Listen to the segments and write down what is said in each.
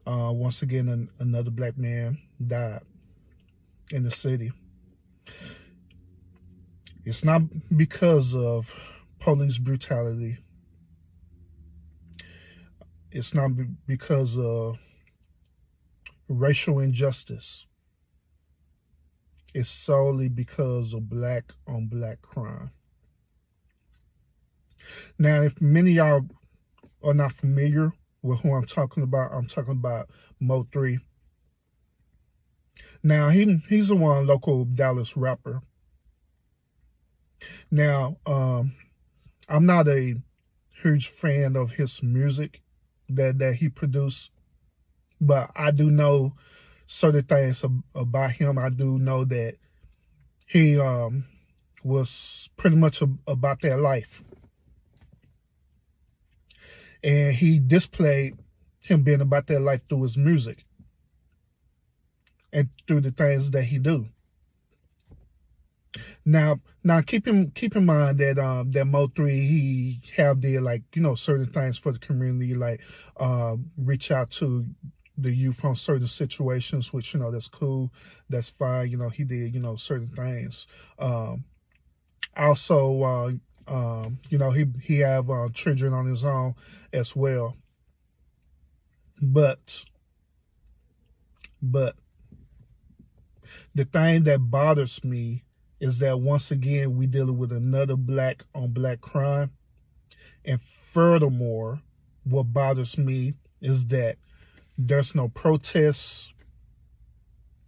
Once again, another black man died in the city. It's not because of police brutality. It's not because of racial injustice. It's solely because of black on black crime. Now, if many of y'all are not familiar with who I'm talking about Mo3. Now, he's a one local Dallas rapper. Now, I'm not a huge fan of his music that he produced, but I do know certain things about him. I do know that he was pretty much about that life. And he displayed him being about that life through his music and through the things that he do. Now keep in mind that that Mo3, he have did certain things for the community, like reach out to the youth on certain situations, which that's cool, that's fine. He did certain things. Also, he have children on his own as well. But the thing that bothers me is that once again we dealing with another black on black crime. And furthermore, what bothers me is that there's no protests,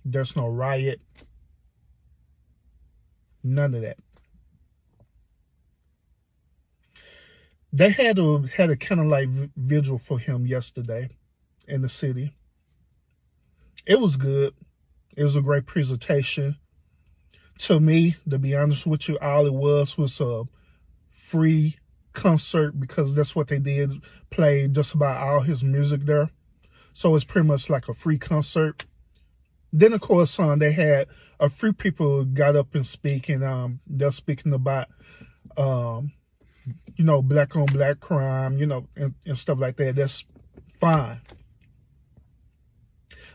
there's no riot, none of that. They had a kind of like vigil for him yesterday in the city. It was good. It was a great presentation. To me, to be honest with you, all it was a free concert, because that's what they did, play just about all his music there. So it's pretty much like a free concert. Then, of course, they had a few people got up and speak, and they're speaking about black on black crime, and stuff like that. That's fine.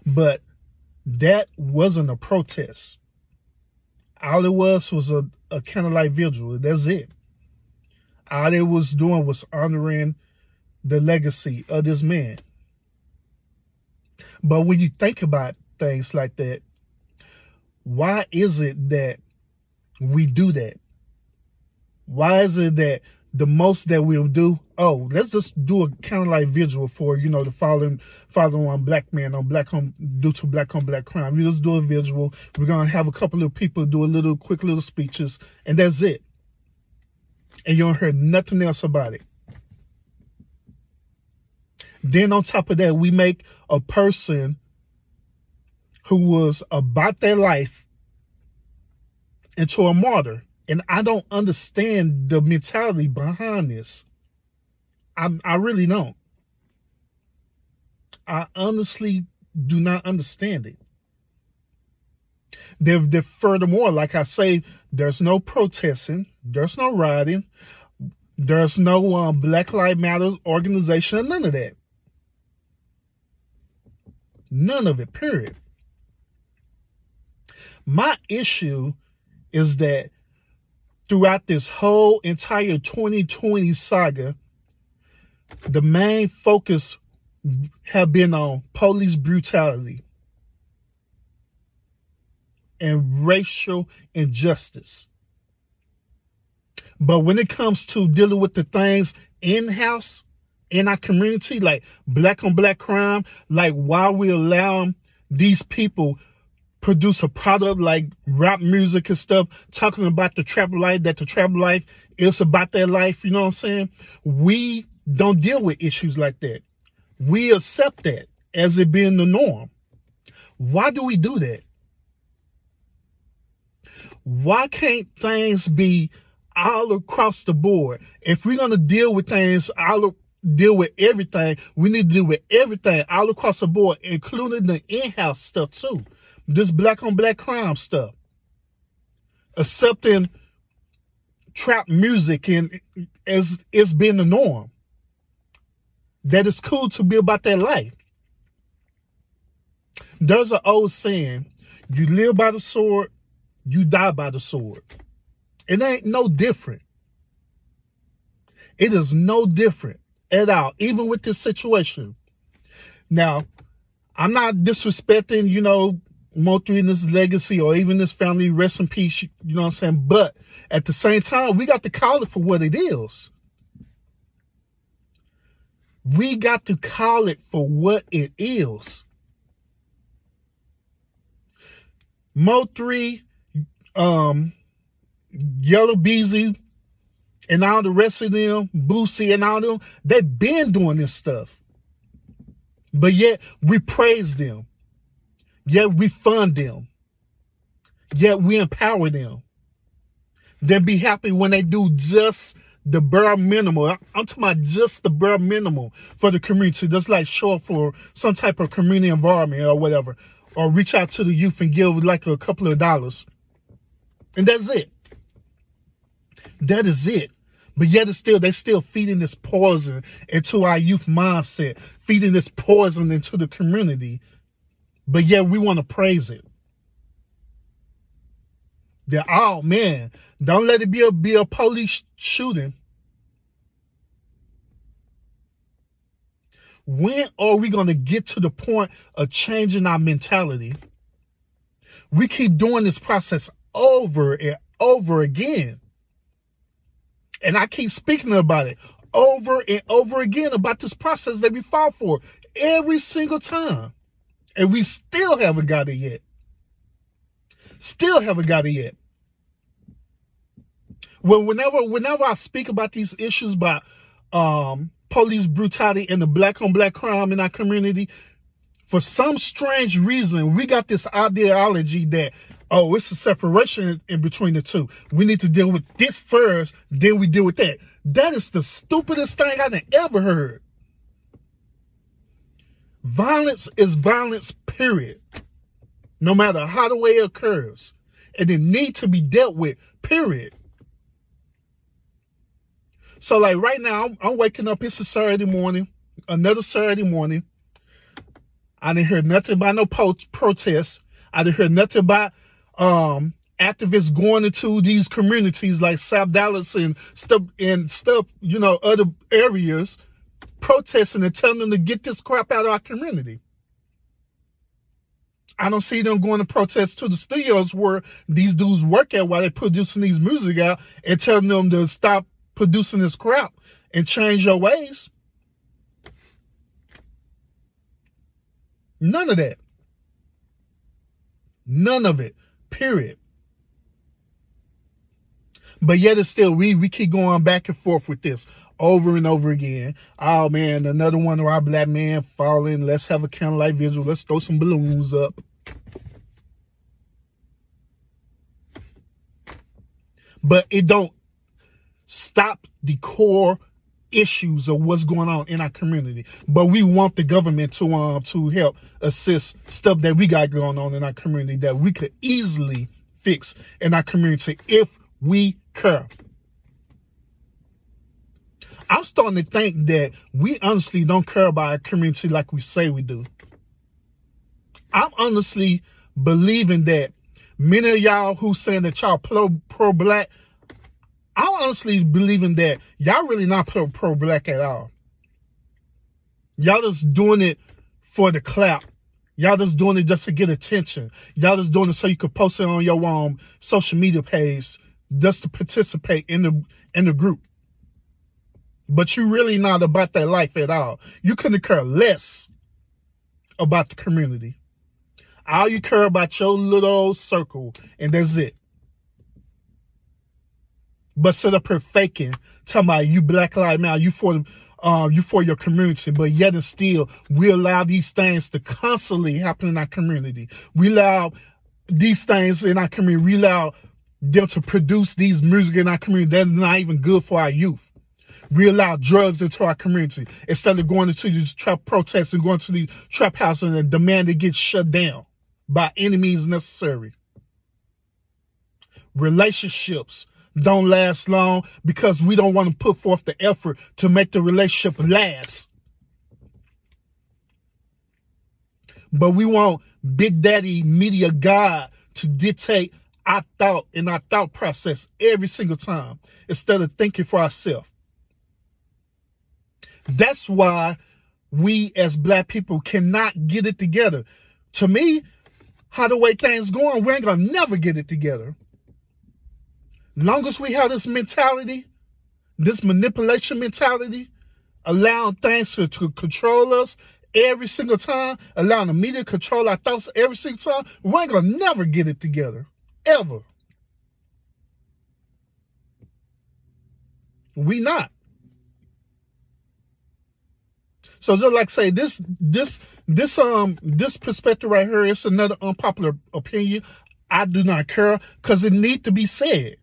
But that wasn't a protest. All it was a kind of like vigil. That's it. All it was doing was honoring the legacy of this man. But when you think about things like that, why is it that we do that? Why is it that the most that we'll do, let's just do a kind of like vigil for, the fallen on black man due to black on black crime. We just do a vigil. We're going to have a couple of people do quick little speeches, and that's it. And you don't hear nothing else about it. Then on top of that, we make a person who was about their life into a martyr. And I don't understand the mentality behind this. I really don't. I honestly do not understand it. Furthermore, like I say, there's no protesting, there's no rioting, there's no Black Lives Matter organization, none of that. None of it, period. My issue is that throughout this whole entire 2020 saga, the main focus have been on police brutality and racial injustice. But when it comes to dealing with the things in-house, in our community, like black on black crime, like why we allow these people produce a product like rap music and stuff, talking about the trap life, that the trap life is about their life, you know what I'm saying? We don't deal with issues like that. We accept that as it being the norm. Why do we do that? Why can't things be all across the board? If we're going to deal with things, deal with everything, we need to deal with everything all across the board, including the in-house stuff too. This black on black crime stuff. Accepting trap music and as it's been the norm. That it's cool to be about that life. There's an old saying, you live by the sword, you die by the sword. It ain't no different. It is no different at all, even with this situation. Now, I'm not disrespecting, Mo3 and his legacy or even his family, rest in peace, you know what I'm saying? But at the same time, we got to call it for what it is. We got to call it for what it is. Mo3, Yellow Beezy, and all the rest of them, Boosie and all them, they've been doing this stuff. But yet we praise them. Yet we fund them. Yet we empower them. Then be happy when they do just the bare minimum. I'm talking about just the bare minimum for the community. Just like show up for some type of community environment or whatever. Or reach out to the youth and give like a couple of dollars. And that's it. That is it. But yet they're still feeding this poison into our youth mindset. Feeding this poison into the community. But yet we want to praise it. That, oh man, don't let it be a police shooting. When are we going to get to the point of changing our mentality? We keep doing this process over and over again. And I keep speaking about it over and over again about this process that we fought for every single time. And we still haven't got it yet. Still haven't got it yet. Well, whenever I speak about these issues about police brutality and the black on black crime in our community, for some strange reason, we got this ideology that, oh, it's a separation in between the two. We need to deal with this first, then we deal with that. That is the stupidest thing I've ever heard. Violence is violence, period. No matter how the way it occurs. And it needs to be dealt with, period. So like right now, I'm waking up, it's a Saturday morning, another Saturday morning. I didn't hear nothing about no protests. I didn't hear nothing about activists going into these communities like South Dallas and stuff, other areas, protesting and telling them to get this crap out of our community. I don't see them going to protest to the studios where these dudes work at while they're producing these music out and telling them to stop producing this crap and change your ways. None of that. None of it. Period. But yet it's still, we keep going back and forth with this over and over again. Oh man, another one of our black men falling. Let's have a candlelight vigil. Let's throw some balloons up. But it don't stop the core issues of what's going on in our community. But we want the government to help assist stuff that we got going on in our community that we could easily fix in our community if we care. I'm starting to think that we honestly don't care about our community like we say we do. I'm honestly believing that many of y'all who saying that y'all pro-black, I'm honestly believing that y'all really not pro-black at all. Y'all just doing it for the clap. Y'all just doing it just to get attention. Y'all just doing it so you could post it on your social media page just to participate in the group. But you really not about that life at all. You couldn't care less about the community. All you care about your little old circle, and that's it. But sit up here faking, talking about you Black Lives Matter, you for your community, but yet and still we allow these things to constantly happen in our community. We allow these things in our community. We allow them to produce these music in our community that's not even good for our youth. We allow drugs into our community instead of going into these trap protests and going to these trap houses and demand it gets shut down by any means necessary. Relationships don't last long because we don't want to put forth the effort to make the relationship last. But we want Big Daddy Media God to dictate our thought and our thought process every single time instead of thinking for ourselves. That's why we as black people cannot get it together. To me, how the way things going, we ain't gonna never get it together. Long as we have this mentality, this manipulation mentality, allowing things to control us every single time, allowing the media to control our thoughts every single time, we ain't gonna never get it together. Ever. We not. So just like say this perspective right here is another unpopular opinion. I do not care because it need to be said.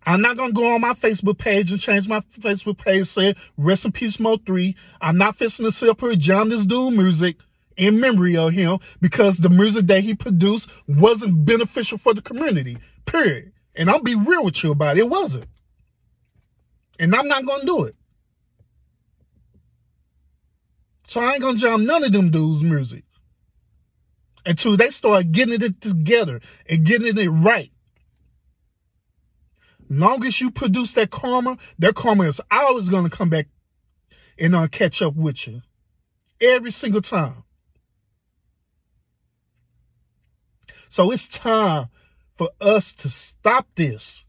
I'm not gonna go on my Facebook page and change my Facebook page say rest in peace Mo3. I'm not fixing to sit up here and jam this dude music in memory of him because the music that he produced wasn't beneficial for the community. Period. And I'll be real with you about it. It wasn't. And I'm not gonna do it. So I ain't gonna jam none of them dudes' music until they start getting it together and getting it right. Long as you produce that karma is always gonna come back and catch up with you. Every single time. So it's time for us to stop this.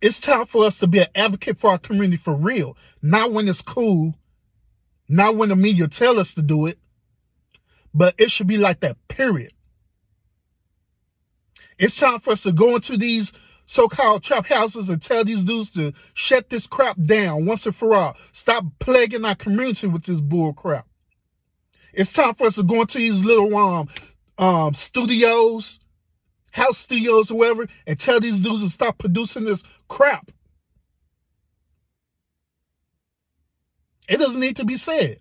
It's time for us to be an advocate for our community for real. Not when it's cool. Not when the media tell us to do it. But it should be like that, period. It's time for us to go into these so-called trap houses and tell these dudes to shut this crap down once and for all. Stop plaguing our community with this bull crap. It's time for us to go into these little studios, house studios or whatever, and tell these dudes to stop producing this crap. It doesn't need to be said.